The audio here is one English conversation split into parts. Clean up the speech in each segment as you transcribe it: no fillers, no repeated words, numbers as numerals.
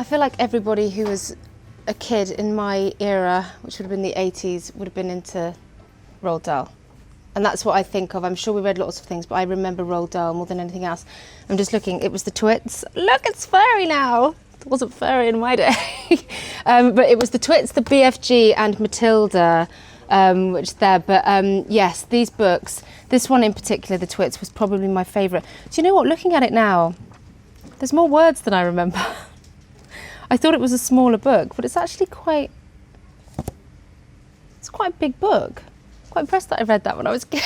feel like everybody who was a kid in my era, which would have been the 80s, would have been into Roald Dahl. And that's what I think of. I'm sure we read lots of things, but I remember Roald Dahl more than anything else. I'm just looking, it was the Twits. Look, it's furry now. It wasn't furry in my day. But it was the Twits, the BFG and Matilda, which there. But yes, these books, this one in particular, the Twits, was probably my favourite. Do you know what, looking at it now, there's more words than I remember. I thought it was a smaller book, but it's actually quite a big book. Quite impressed that I read that when I was a kid.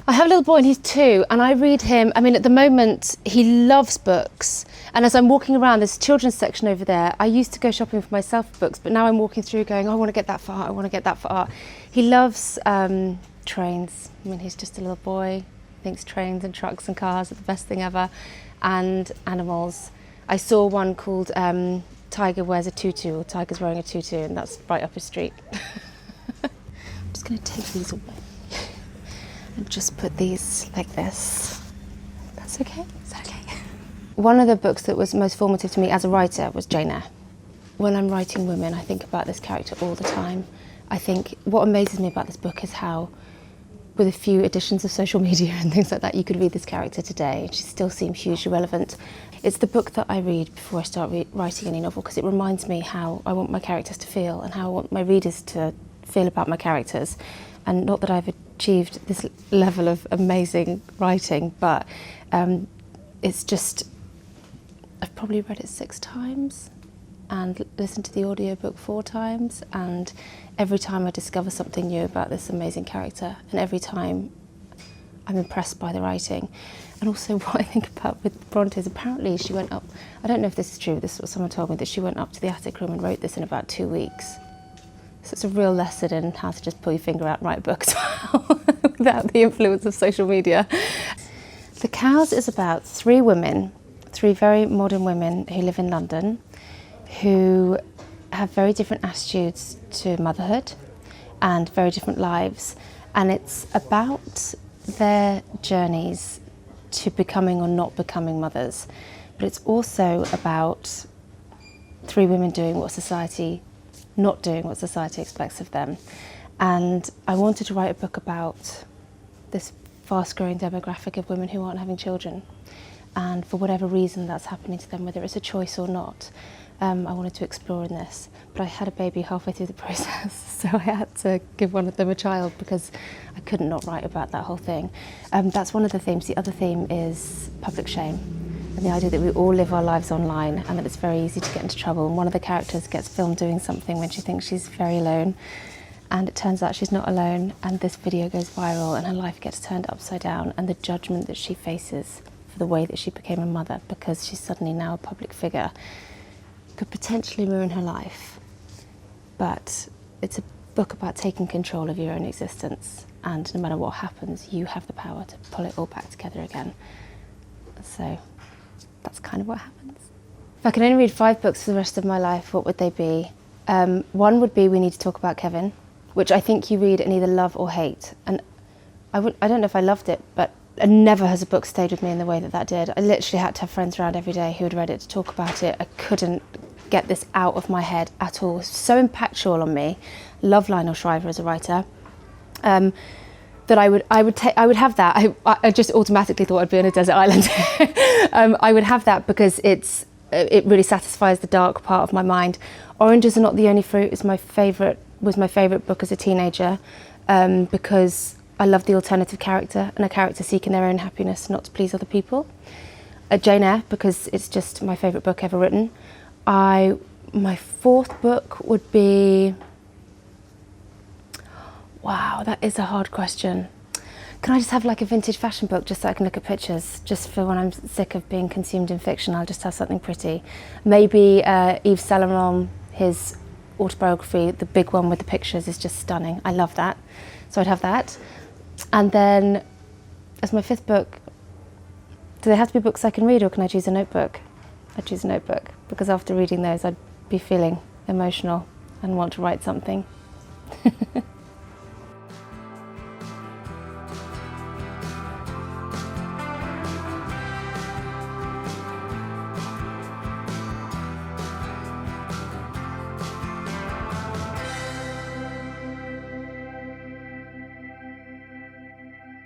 I have a little boy and he's 2, and I read him, I mean at the moment he loves books, and as I'm walking around, there's a children's section over there. I used to go shopping for myself for books, but now I'm walking through going, oh, I want to get that for art, I want to get that for art. He loves trains. I mean, he's just a little boy, thinks trains and trucks and cars are the best thing ever, and animals. I saw one called Tiger Wears a Tutu, or Tiger's Wearing a Tutu, and that's right up his street. I'm just going to take these away and just put these like this. That's okay? Is that okay? One of the books that was most formative to me as a writer was Jane Eyre. When I'm writing women, I think about this character all the time. I think what amazes me about this book is how, with a few additions of social media and things like that, you could read this character today and she still seems hugely relevant. It's the book that I read before I start writing any novel, because it reminds me how I want my characters to feel and how I want my readers to feel about my characters. And not that I've achieved this level of amazing writing, but it's just, I've probably read it 6 times and listened to the audiobook 4 times, and every time I discover something new about this amazing character, and every time I'm impressed by the writing. And also what I think about with Bronte is apparently she went up, I don't know if this is true, this is what someone told me, that she went up to the attic room and wrote this in about 2 weeks. So it's a real lesson in how to just pull your finger out and write a book as well, without the influence of social media. The Cows is about 3 women, 3 very modern women who live in London, who have very different attitudes to motherhood and very different lives. And it's about their journeys to becoming or not becoming mothers. But it's also about 3 women doing what society, not doing what society expects of them. And I wanted to write a book about this fast-growing demographic of women who aren't having children. And for whatever reason that's happening to them, whether it's a choice or not, I wanted to explore in this. But I had a baby halfway through the process, so I had to give one of them a child because I couldn't not write about that whole thing. That's one of the themes. The other theme is public shame, and the idea that we all live our lives online and that it's very easy to get into trouble. And one of the characters gets filmed doing something when she thinks she's very alone, and it turns out she's not alone, and this video goes viral and her life gets turned upside down, and the judgment that she faces for the way that she became a mother because she's suddenly now a public figure could potentially ruin her life. But it's a book about taking control of your own existence, and no matter what happens, you have the power to pull it all back together again. So that's kind of what happens. If I could only read 5 books for the rest of my life, what would they be? One would be We Need to Talk About Kevin, which I think you read and either love or hate. And I don't know if I loved it, but never has a book stayed with me in the way that that did. I literally had to have friends around every day who had read it to talk about it. I couldn't get this out of my head at all. So impactful on me. Love Lionel Shriver as a writer. That I would have that. I just automatically thought I'd be on a desert island. I would have that because it really satisfies the dark part of my mind. Oranges Are Not the Only Fruit was my favourite book as a teenager, because I love the alternative character and a character seeking their own happiness, not to please other people. Jane Eyre, because it's just my favourite book ever written. My 4th book would be, wow, that is a hard question. Can I just have like a vintage fashion book just so I can look at pictures? Just for when I'm sick of being consumed in fiction, I'll just have something pretty. Maybe Yves Saint Laurent, his autobiography, the big one with the pictures, is just stunning. I love that. So I'd have that. And then as my 5th book, do they have to be books I can read, or can I choose a notebook? I'd choose a notebook, because after reading those I'd be feeling emotional and want to write something.